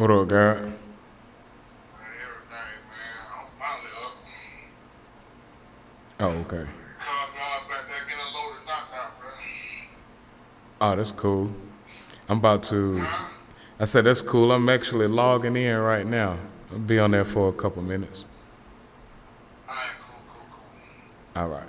What up, God? Everything, man. I'm finally up. Oh, okay. Car drive back there getting loaded knockout, bro. Oh, that's cool. I'm about to. Huh? I said that's cool. I'm actually logging in right now. I'll be on there for a couple minutes. Alright, cool, cool, cool. All right.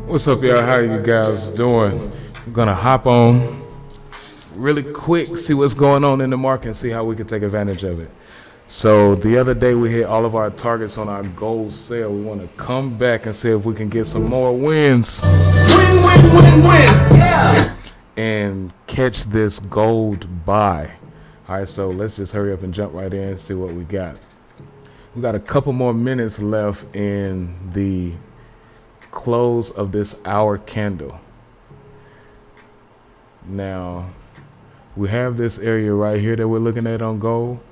What's up, y'all? How you guys doing? I'm gonna hop on really quick, see what's going on in the market, and see how we can take advantage of it. So the other day we hit all of our targets on our gold sale. We want to come back and see if we can get some more wins. Win, win, win, win. Yeah. And catch this gold buy. All right, so let's just hurry up and jump right in and see what we got. We got a couple more minutes left in the close of this hour candle. Now, we have this area right here that we're looking at on gold.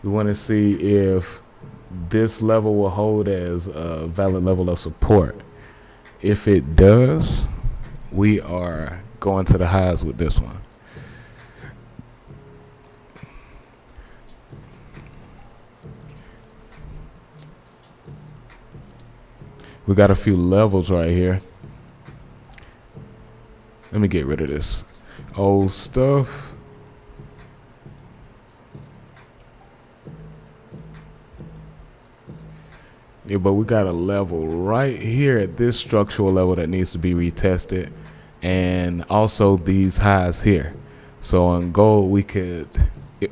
We want to see if this level will hold as a valid level of support. If it does, we are going to the highs with this one. We got a few levels right here. Let me get rid of this old stuff. Yeah, but we got a level right here at this structural level that needs to be retested, and also these highs here. So on gold, we could,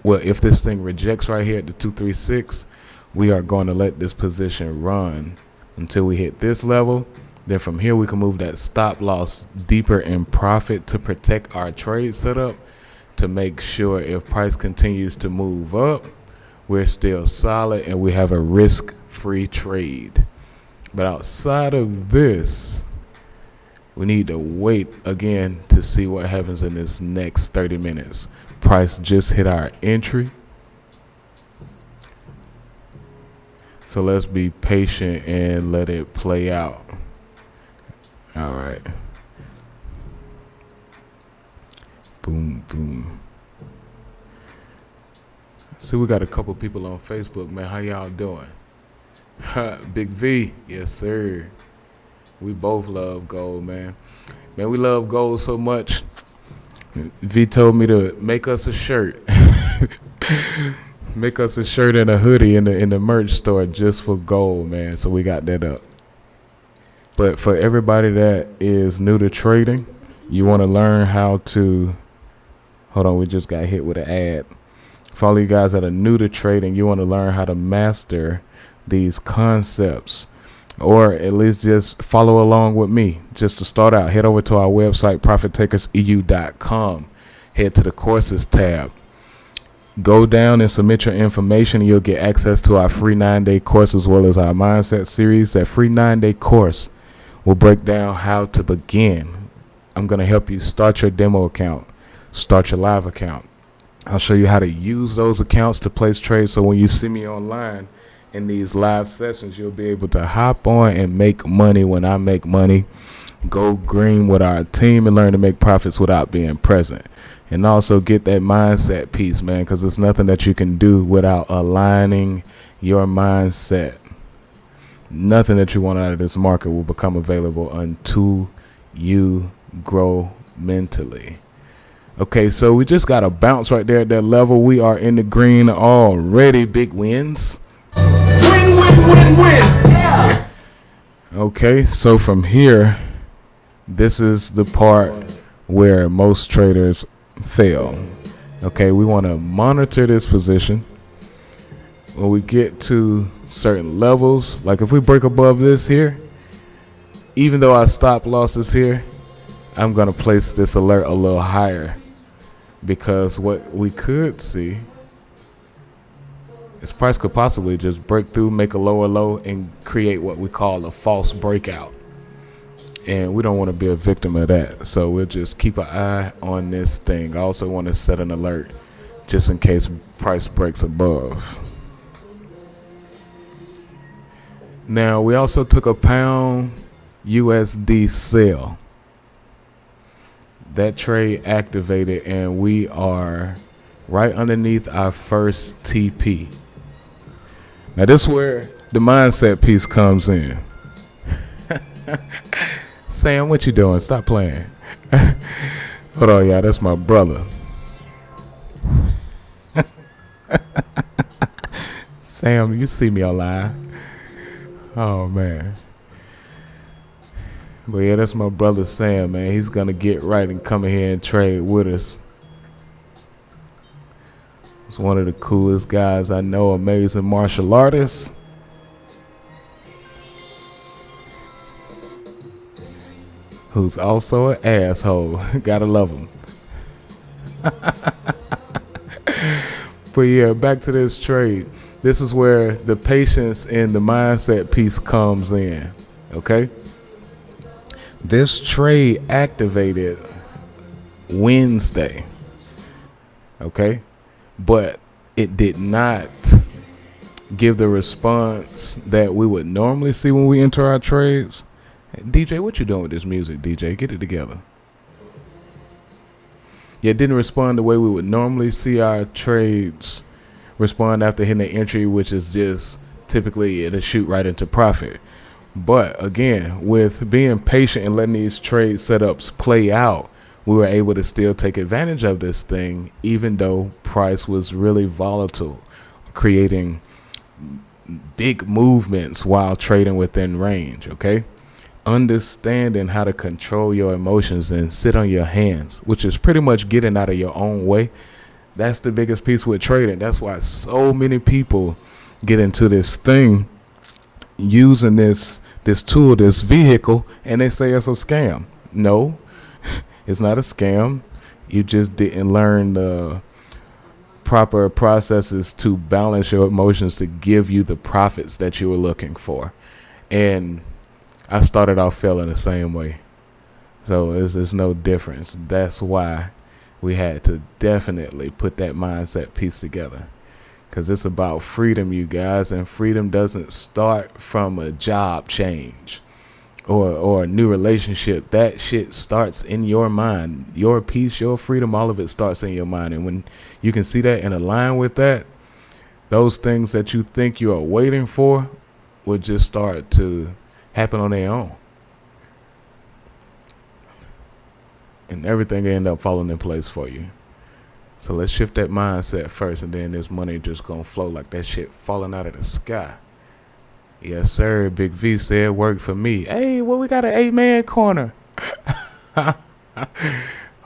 well, if this thing rejects right here at the 236, we are going to let this position run until we hit this level. Then from here, we can move that stop loss deeper in profit to protect our trade setup, to make sure if price continues to move up, we're still solid and we have a risk-free trade. But outside of this, we need to wait again to see what happens in this next 30 minutes. Price just hit our entry. So let's be patient and let it play out. All right. Boom, boom. See, we got a couple people on Facebook, man. How y'all doing? Big V, yes, sir. We both love gold, man. Man, we love gold so much. V told me to make us a shirt. Make us a shirt and a hoodie in the merch store just for gold, man. So we got that up. But for everybody that is new to trading, you want to learn how to, hold on, we just got hit with an ad. For all you guys that are new to trading, you want to learn how to master these concepts, or at least just follow along with me. Just to start out, head over to our website, ProfitTakersEU.com. Head to the courses tab. Go down and submit your information, and you'll get access to our free 9-day course as well as our mindset series. That free 9-day course will break down how to begin. I'm going to help you start your demo account, start your live account. I'll show you how to use those accounts to place trades, so when you see me online in these live sessions, you'll be able to hop on and make money when I make money. Go green with our team and learn to make profits without being present. And also get that mindset piece, man, because there's nothing that you can do without aligning your mindset. Nothing that you want out of this market will become available until you grow mentally. Okay, so we just got a bounce right there at that level. We are in the green already. Big wins. Win, win, win, win. Yeah. Okay, so from here, this is the part where most traders fail. Okay, we want to monitor this position. When we get to certain levels, like if we break above this here, even though our stop loss is here, I'm going to place this alert a little higher, because what we could see is price could possibly just break through, make a lower low, and create what we call a false breakout. And we don't want to be a victim of that. So we'll just keep an eye on this thing. I also want to set an alert just in case price breaks above. Now, we also took a pound USD sell. That trade activated, and we are right underneath our first TP. Now, this is where the mindset piece comes in. Sam, what you doing? Stop playing. Hold on, y'all. That's my brother. Sam, you see me online. Oh, man. But yeah, that's my brother Sam, man. He's going to get right and come in here and trade with us. He's one of the coolest guys I know, amazing martial artist. Who's also an asshole. Gotta love him. But yeah, back to this trade. This is where the patience and the mindset piece comes in. Okay. This trade activated Wednesday. Okay. But it did not give the response that we would normally see when we enter our trades. Hey, DJ, what you doing with this music, DJ? Get it together. Yeah, it didn't respond the way we would normally see our trades respond after hitting the entry, which is just typically it'll shoot right into profit. But again, with being patient and letting these trade setups play out, we were able to still take advantage of this thing, even though price was really volatile, creating big movements while trading within range. Okay. Understanding how to control your emotions and sit on your hands, which is pretty much getting out of your own way. That's the biggest piece with trading. That's why so many people get into this thing using this tool, this vehicle, and they say it's a scam. No, it's not a scam. You just didn't learn the proper processes to balance your emotions to give you the profits that you were looking for. And I started off feeling the same way. So it's no difference. That's why we had to definitely put that mindset piece together. Because it's about freedom, you guys. And freedom doesn't start from a job change or a new relationship. That shit starts in your mind. Your peace, your freedom, all of it starts in your mind. And when you can see that and align with that, those things that you think you are waiting for will just start to happen on their own, and everything end up falling in place for you. So let's shift that mindset first, and then this money just gonna flow like that shit falling out of the sky. Yes sir, Big V said worked for me. Hey, well, we got an 8-man corner.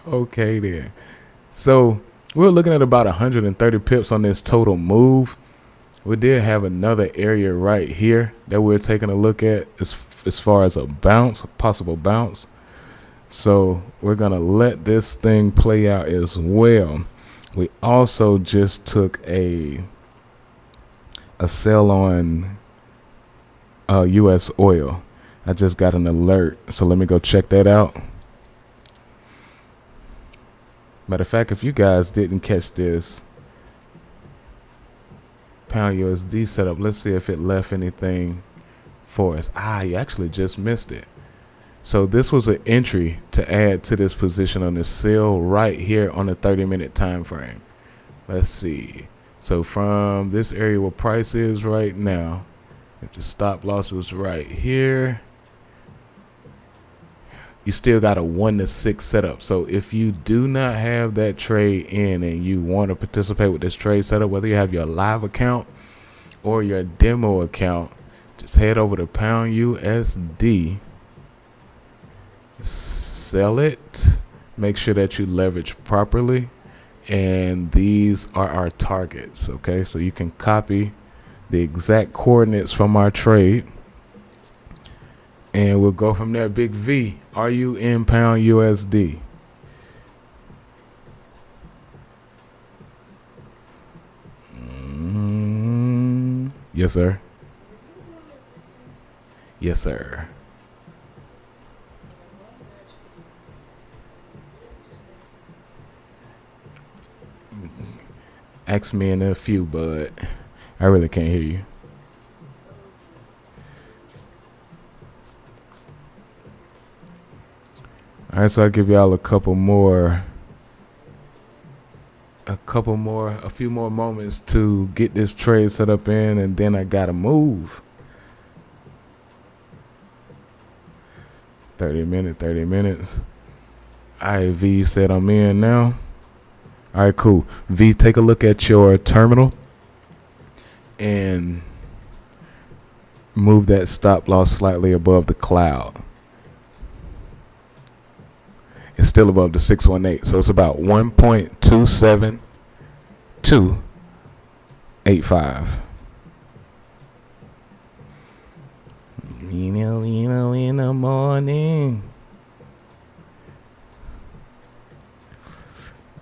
Okay then. So we're looking at about 130 pips on this total move. We did have another area right here that we're taking a look at as far as a bounce, a possible bounce. So we're going to let this thing play out as well. We also just took a sell on U.S. oil. I just got an alert. So let me go check that out. Matter of fact, if you guys didn't catch this pound USD setup, let's see if it left anything for us. You actually just missed it. So this was an entry to add to this position on the sell right here on the 30-minute time frame. Let's see. So from this area where price is right now, if the stop loss is right here, you still got a 1 to 6 setup. So if you do not have that trade in and you want to participate with this trade setup, whether you have your live account or your demo account, just head over to Pound USD, sell it, make sure that you leverage properly, and these are our targets. Okay, so you can copy the exact coordinates from our trade, and we'll go from there. Big V, are you in Pound USD? Yes, sir. Yes, sir. Ask me in a few, but I really can't hear you. All right, so I'll give y'all a few more moments to get this trade set up in, and then I gotta move. 30 minutes. All right, V said I'm in now. All right, cool. V, take a look at your terminal and move that stop loss slightly above the cloud. It's still above the 618, so it's about 1.27285. You know, in the morning.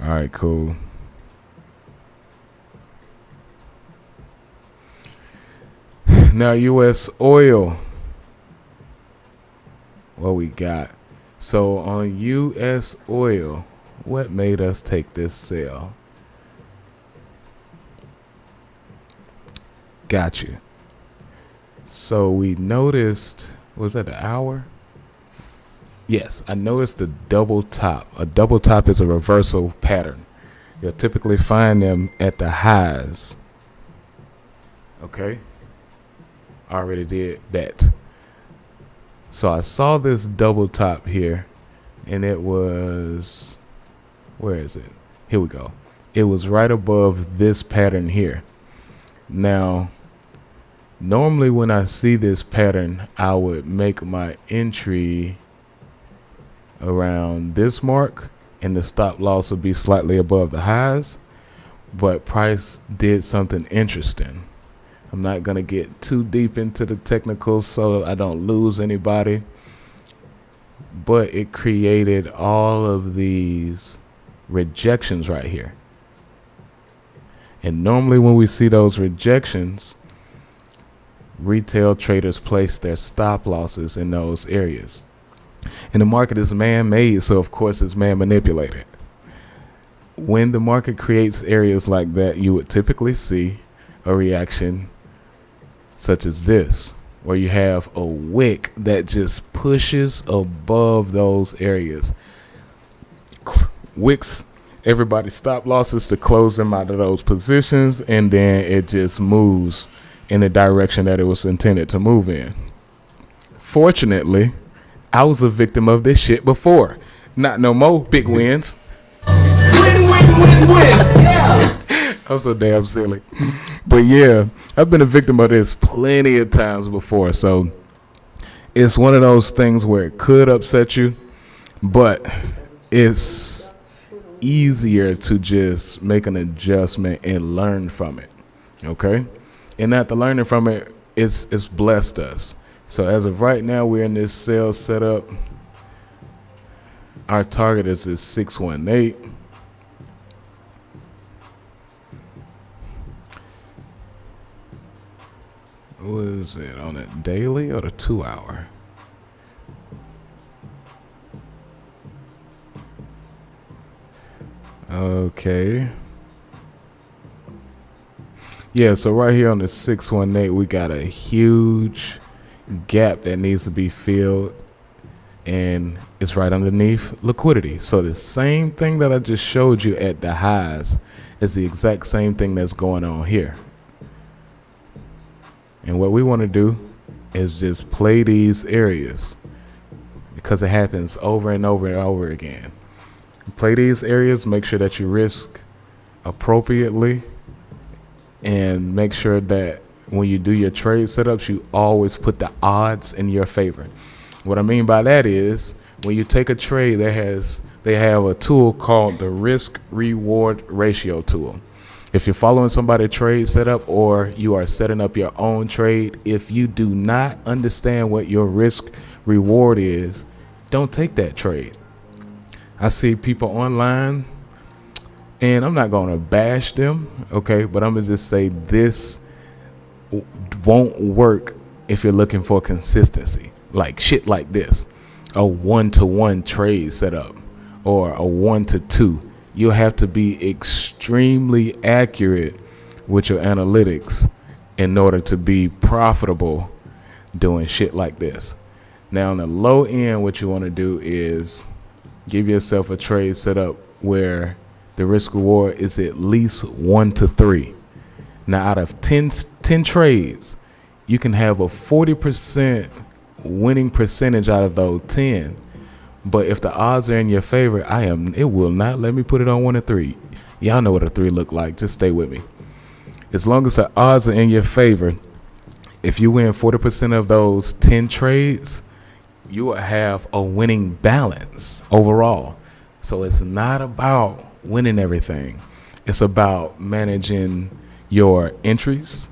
All right, cool. Now, U.S. oil. What we got? So on U.S. oil, what made us take this sell? Got you. So we noticed, was that the hour? Yes, I noticed the double top. A double top is a reversal pattern. You'll typically find them at the highs. Okay. I already did that. So I saw this double top here, and it was, where is it? Here we go. It was right above this pattern here. Now, normally when I see this pattern, I would make my entry around this mark, and the stop loss would be slightly above the highs. But price did something interesting. I'm not going to get too deep into the technicals so I don't lose anybody. But it created all of these rejections right here. And normally when we see those rejections, retail traders place their stop losses in those areas. And the market is man-made, so of course it's man-manipulated. When the market creates areas like that, you would typically see a reaction such as this, where you have a wick that just pushes above those areas. Wicks, everybody stop losses to close them out of those positions, and then it just moves in the direction that it was intended to move in. Fortunately, I was a victim of this shit before. Not no more big wins. Win, win, win, win. Yeah. I'm so damn silly. But yeah, I've been a victim of this plenty of times before. So it's one of those things where it could upset you, but it's easier to just make an adjustment and learn from it. Okay? And after learning from it, it's blessed us. So as of right now, we're in this sell setup. Our target is this 618. What is it, on a daily or the 2 hour? Okay. Yeah, so right here on the 618, we got a huge gap that needs to be filled, and it's right underneath liquidity. So the same thing that I just showed you at the highs is the exact same thing that's going on here. And what we want to do is just play these areas, because it happens over and over and over again. Play these areas, make sure that you risk appropriately, and make sure that when you do your trade setups, you always put the odds in your favor. What I mean by that is, when you take a trade, they have a tool called the risk reward ratio tool. If you're following somebody's trade setup, or you are setting up your own trade, if you do not understand what your risk reward is, don't take that trade. I see people online, and I'm not going to bash them, okay, but I'm going to just say this won't work if you're looking for consistency. Like shit like this, a 1-to-1 trade setup or a 1-to-2. You'll have to be extremely accurate with your analytics in order to be profitable doing shit like this. Now on the low end, what you want to do is give yourself a trade setup where the risk reward is at least 1-to-3. Now out of 10 trades, you can have a 40% winning percentage out of those 10. But if the odds are in your favor, it will not let me put it on 1-to-3. Y'all know what a 3 look like. Just stay with me. As long as the odds are in your favor, if you win 40% of those 10 trades, you will have a winning balance overall. So it's not about winning everything. It's about managing your entries,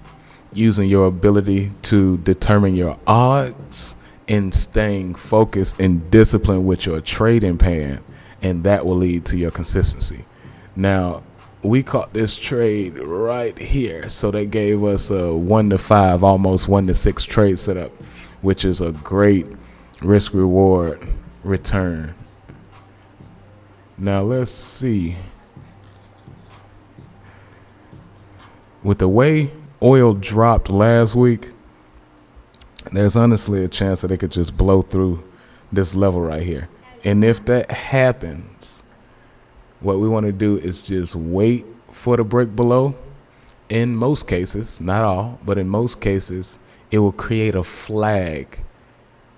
using your ability to determine your odds, and staying focused and disciplined with your trading plan, and that will lead to your consistency. Now, we caught this trade right here. So that gave us a 1 to 5, almost 1 to 6 trade setup, which is a great risk reward return. Now let's see. With the way oil dropped last week, there's honestly a chance that it could just blow through this level right here. And if that happens, what we want to do is just wait for the break below. In most cases, not all, but in most cases, it will create a flag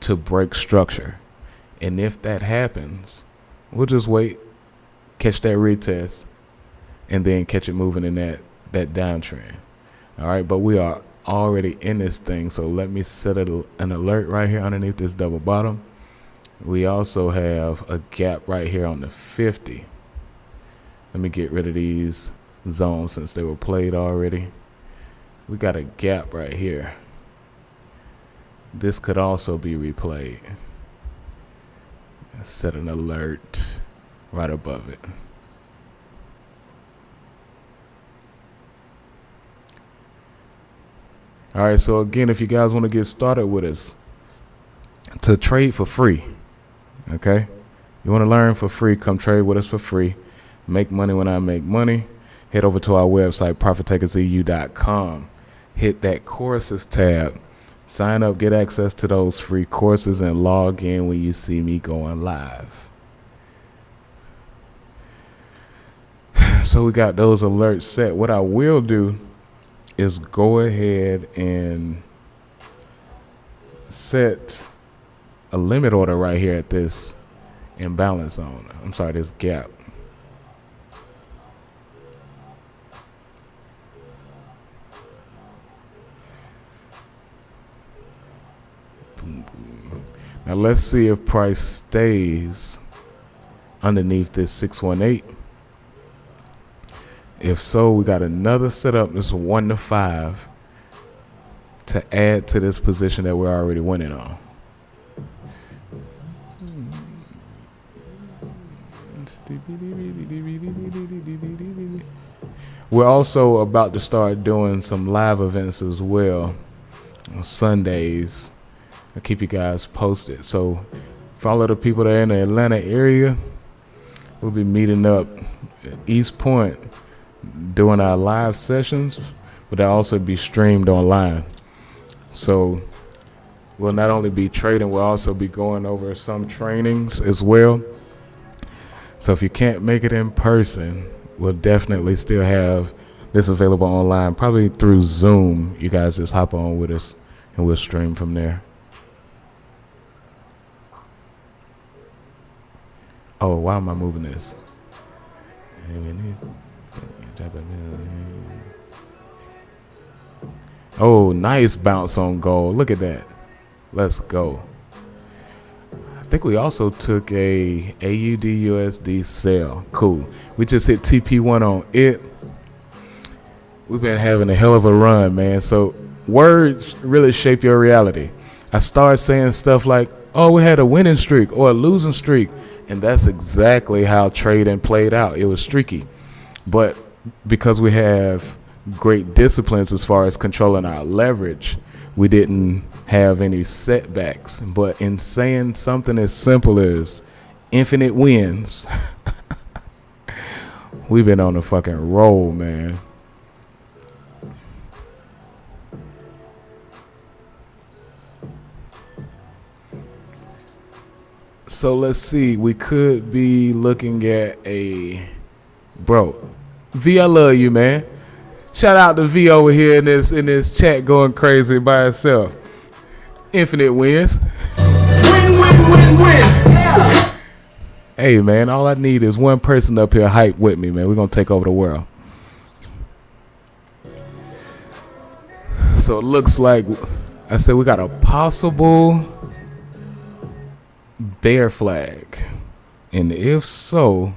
to break structure. And if that happens, we'll just wait, catch that retest, and then catch it moving in that downtrend. All right, but we are already in this thing, so let me set an alert right here underneath this double bottom. We also have a gap right here on the 50. Let me get rid of these zones since they were played already. We got a gap right here. This could also be replayed. Set an alert right above it. All right, so again, if you guys want to get started with us to trade for free, okay? You want to learn for free, come trade with us for free. Make money when I make money. Head over to our website, profitakersu.com. Hit that courses tab. Sign up, get access to those free courses, and log in when you see me going live. So we got those alerts set. What I will do is go ahead and set a limit order right here at this imbalance zone. I'm sorry, this gap. Boom, boom. Now let's see if price stays underneath this 618. If so, we got another setup. This is 1 to 5 to add to this position that we're already winning on. We're also about to start doing some live events as well on Sundays. I'll keep you guys posted. So for all of the people that are in the Atlanta area, we'll be meeting up at East Point doing our live sessions, but they'll also be streamed online. So we'll not only be trading, we'll also be going over some trainings as well. So if you can't make it in person, we'll definitely still have this available online, probably through Zoom. You guys just hop on with us and we'll stream from there. Oh, why am I moving this? Oh, nice bounce on gold. Look at that. Let's go. I think we also took a AUD USD sell. Cool. We just hit TP1 on it. We've been having a hell of a run, man. So words really shape your reality. I started saying stuff like, oh, we had a winning streak or a losing streak. And that's exactly how trading played out. It was streaky. But because we have great disciplines as far as controlling our leverage, we didn't have any setbacks. But in saying something as simple as infinite wins, we've been on a fucking roll, man. So let's see. We could be looking at a V, I love you, man. Shout out to V over here in this chat going crazy by itself. Infinite wins. Win. Yeah. Hey, man, all I need is one person up here hype with me, man. We're going to take over the world. So it looks like, I said, we got a possible bear flag. And if so,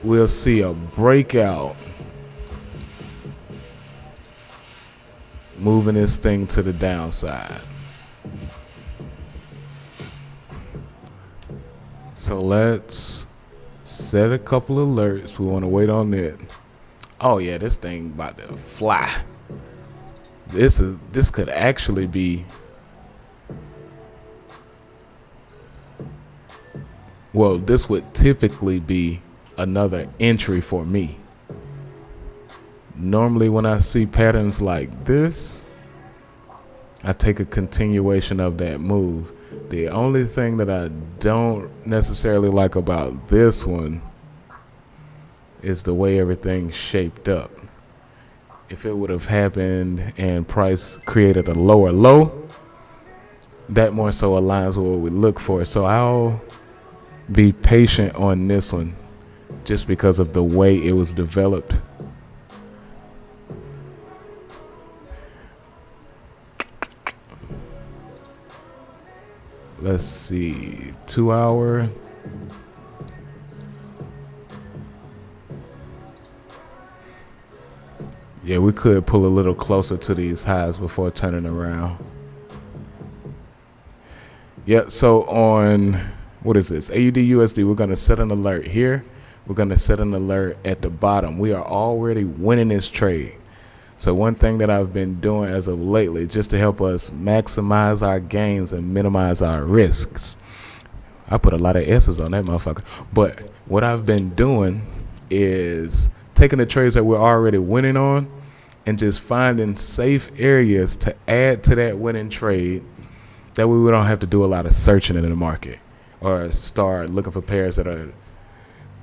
we'll see a breakout moving this thing to the downside. So let's set a couple alerts. We want to wait on it. Oh yeah, this thing about to fly. This could actually be, well, this would typically be another entry for me. Normally when I see patterns like this, I take a continuation of that move. The only thing that I don't necessarily like about this one is the way everything's shaped up. If it would have happened and price created a lower low, that more so aligns with what we look for. So I'll be patient on this one just because of the way it was developed. Let's see, 2 hour. Yeah, we could pull a little closer to these highs before turning around. Yeah, so on, what is this? AUD USD, we're going to set an alert here. We're going to set an alert at the bottom. We are already winning this trade. So one thing that I've been doing as of lately, just to help us maximize our gains and minimize our risks. I put a lot of S's on that motherfucker. But what I've been doing is taking the trades that we're already winning on and just finding safe areas to add to that winning trade. That way we don't have to do a lot of searching in the market or start looking for pairs that are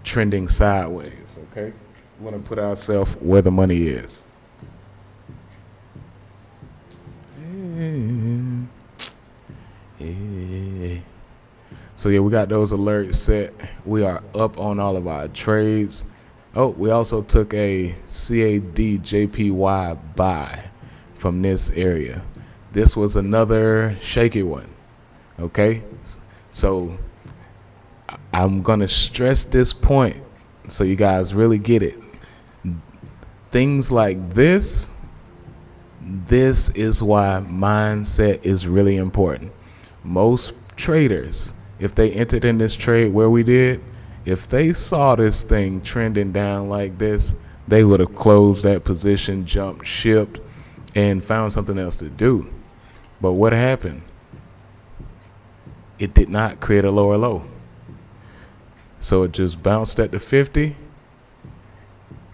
trending sideways, okay? We want to put ourselves where the money is. So yeah, we got those alerts set. We are up on all of our trades. Oh, we also took a CAD JPY buy from this area. This was another shaky one. Okay, so I'm gonna stress this point so you guys really get it. Things like this is why mindset is really important. Most traders, if they entered in this trade where we did, if they saw this thing trending down like this, they would have closed that position, jumped, shipped, and found something else to do. But what happened? It did not create a lower low. So it just bounced at the 50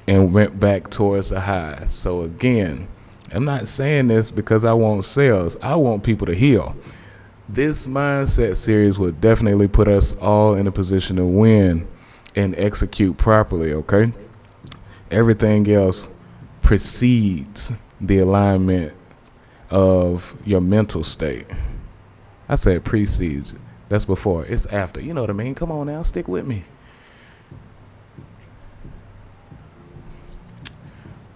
and went back towards the high. So again, I'm not saying this because I want sales. I want people to heal. This mindset series will definitely put us all in a position to win and execute properly, okay? Everything else precedes the alignment of your mental state. I said precedes. That's before. It's after. You know what I mean? Come on now. Stick with me.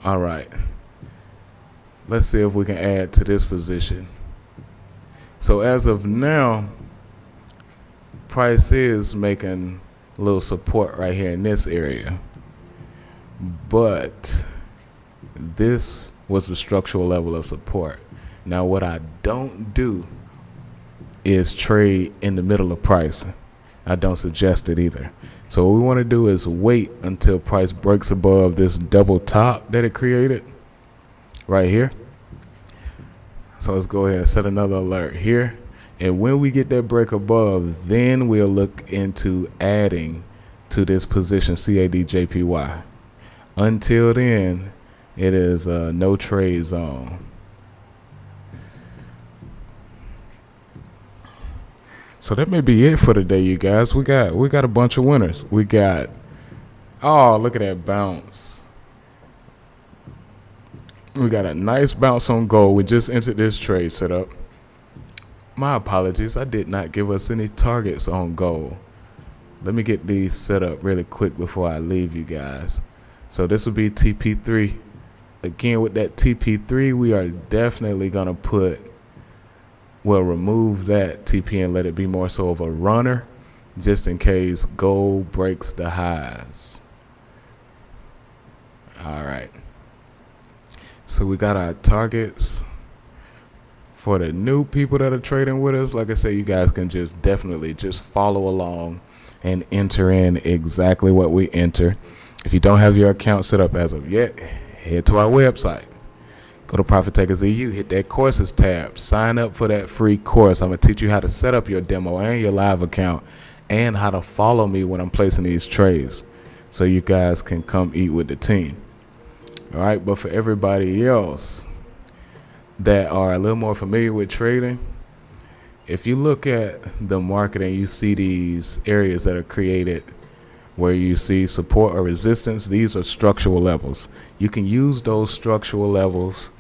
All right. Let's see if we can add to this position. So as of now, price is making a little support right here in this area. But this was the structural level of support. Now what I don't do is trade in the middle of price. I don't suggest it either. So what we want to do is wait until price breaks above this double top that it created right here. So let's go ahead and set another alert here. And when we get that break above, then we'll look into adding to this position CAD JPY. Until then, it is no trade zone. So that may be it for today, you guys. We got a bunch of winners. We got, oh, look at that bounce. We got a nice bounce on gold. We just entered this trade setup. My apologies. I did not give us any targets on gold. Let me get these set up really quick before I leave you guys. So this will be TP3. Again, with that TP3, we are definitely going to remove that TP and let it be more so of a runner, just in case gold breaks the highs. All right. So we got our targets. For the new people that are trading with us, like I say, you guys can just definitely just follow along and enter in exactly what we enter. If you don't have your account set up as of yet, head to our website. Go to Profit Takers EU, hit that courses tab, sign up for that free course. I'm going to teach you how to set up your demo and your live account and how to follow me when I'm placing these trades so you guys can come eat with the team. All right, but for everybody else that are a little more familiar with trading, if you look at the market and you see these areas that are created where you see support or resistance, these are structural levels. You can use those structural levels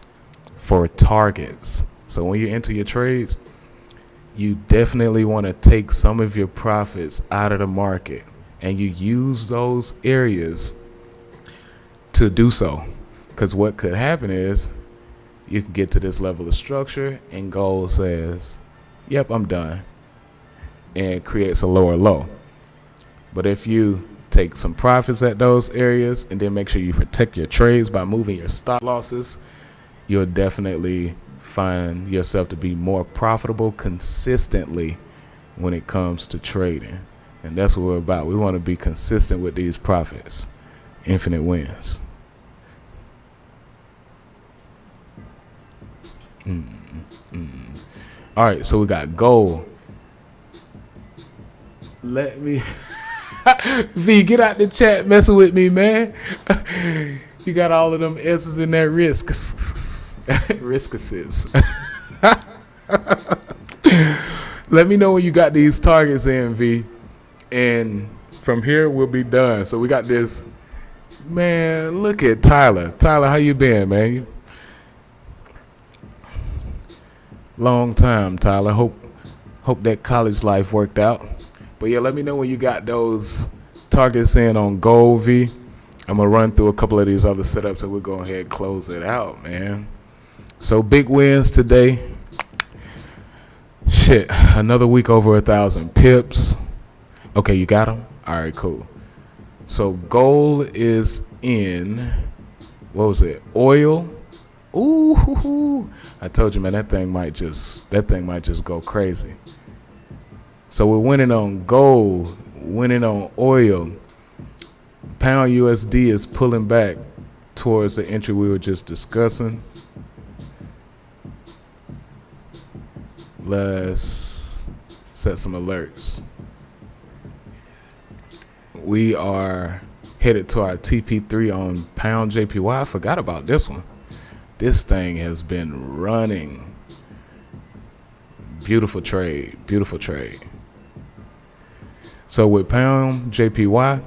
for targets. So when you enter your trades, you definitely want to take some of your profits out of the market and you use those areas to do so. Because what could happen is you can get to this level of structure and gold says, yep, I'm done, and creates a lower low. But if you take some profits at those areas and then make sure you protect your trades by moving your stop losses, you'll definitely find yourself to be more profitable consistently when it comes to trading. And that's what we're about. We want to be consistent with these profits. Infinite wins. All right, so we got gold. Let me V, get out the chat messing with me, man. You got all of them S's in that risk. Riskuses. Let me know when you got these targets in, V. And from here, we'll be done. So we got this. Man, look at Tyler. Tyler, how you been, man? Long time, Tyler. Hope that college life worked out. But yeah, let me know when you got those targets in on gold, V. I'm going to run through a couple of these other setups and we'll go ahead and close it out, man. So big wins today. Shit, another week over 1,000 pips. Okay, you got them? All right, cool. So gold is in, what was it? Oil. Ooh, I told you, man, that thing might just go crazy. So we're winning on gold, winning on oil. Pound USD is pulling back towards the entry we were just discussing. Let's set some alerts. We are headed to our TP3 on pound JPY. I forgot about this one. This thing has been running. Beautiful trade, beautiful trade. So with pound JPY,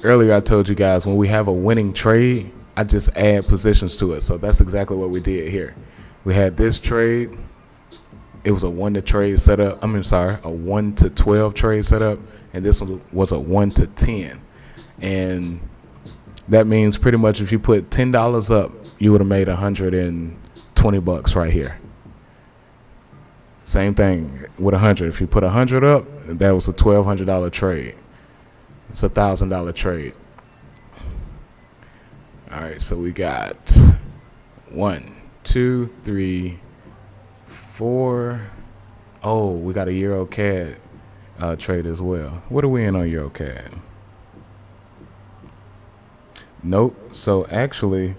earlier I told you guys when we have a winning trade, I just add positions to it. So that's exactly what we did here. We had this trade. It was a 1 to trade setup. a 1 to 12 trade setup, and this one was a 1 to 10. And that means pretty much if you put $10 up, you would have made $120 right here. Same thing with 100. If you put 100 up, that was a $1,200 trade. It's a $1,000 trade. All right, so we got 1, 2, 3, 4. Oh, we got a Euro CAD trade as well. What are we in on Euro CAD? Nope. So actually,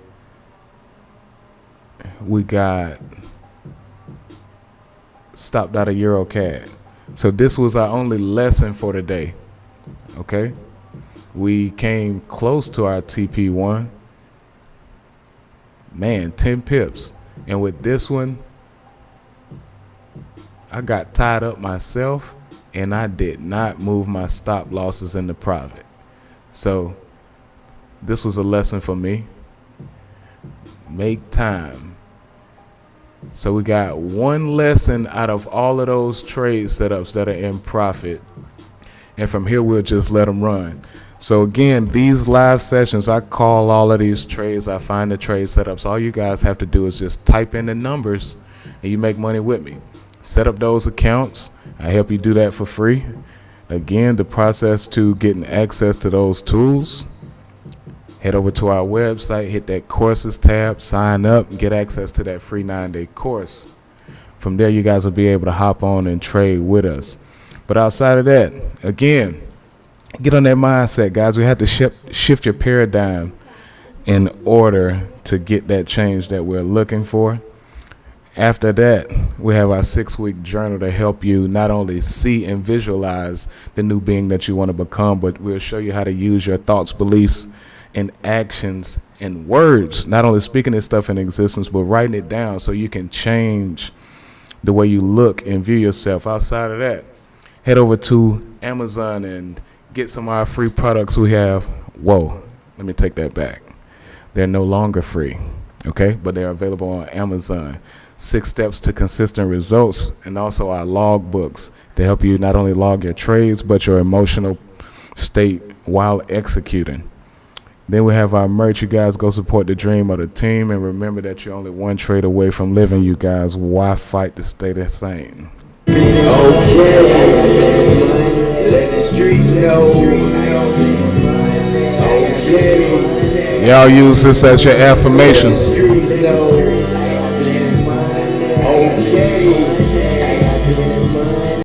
we got stopped out of Euro CAD. So this was our only lesson for today. Okay. We came close to our TP1. Man, 10 pips. And with this one, I got tied up myself and I did not move my stop losses into profit. So this was a lesson for me. Make time. So we got one lesson out of all of those trade setups that are in profit. And from here, we'll just let them run. So again, these live sessions, I call all of these trades. I find the trade setups. All you guys have to do is just type in the numbers and you make money with me. Set up those accounts. I help you do that for free. Again, the process to getting access to those tools, head over to our website, hit that courses tab, sign up, and get access to that free 9-day course. From there, you guys will be able to hop on and trade with us. But outside of that, again, get on that mindset, guys. We have to shift your paradigm in order to get that change that we're looking for. After that, we have our 6-week journal to help you not only see and visualize the new being that you want to become, but we'll show you how to use your thoughts, beliefs, and actions and words, not only speaking this stuff in existence, but writing it down so you can change the way you look and view yourself. Outside of that, head over to Amazon and get some of our free products we have. Whoa, let me take that back. They're no longer free, okay? But they're available on Amazon. 6 steps to consistent results, and also our log books to help you not only log your trades, but your emotional state while executing. Then we have our merch. You guys go support the dream of the team, and remember that you're only one trade away from living, you guys. Why fight to stay the same? Okay, let the streets know. Okay, Y'all use this as your affirmation. streets know. Okay.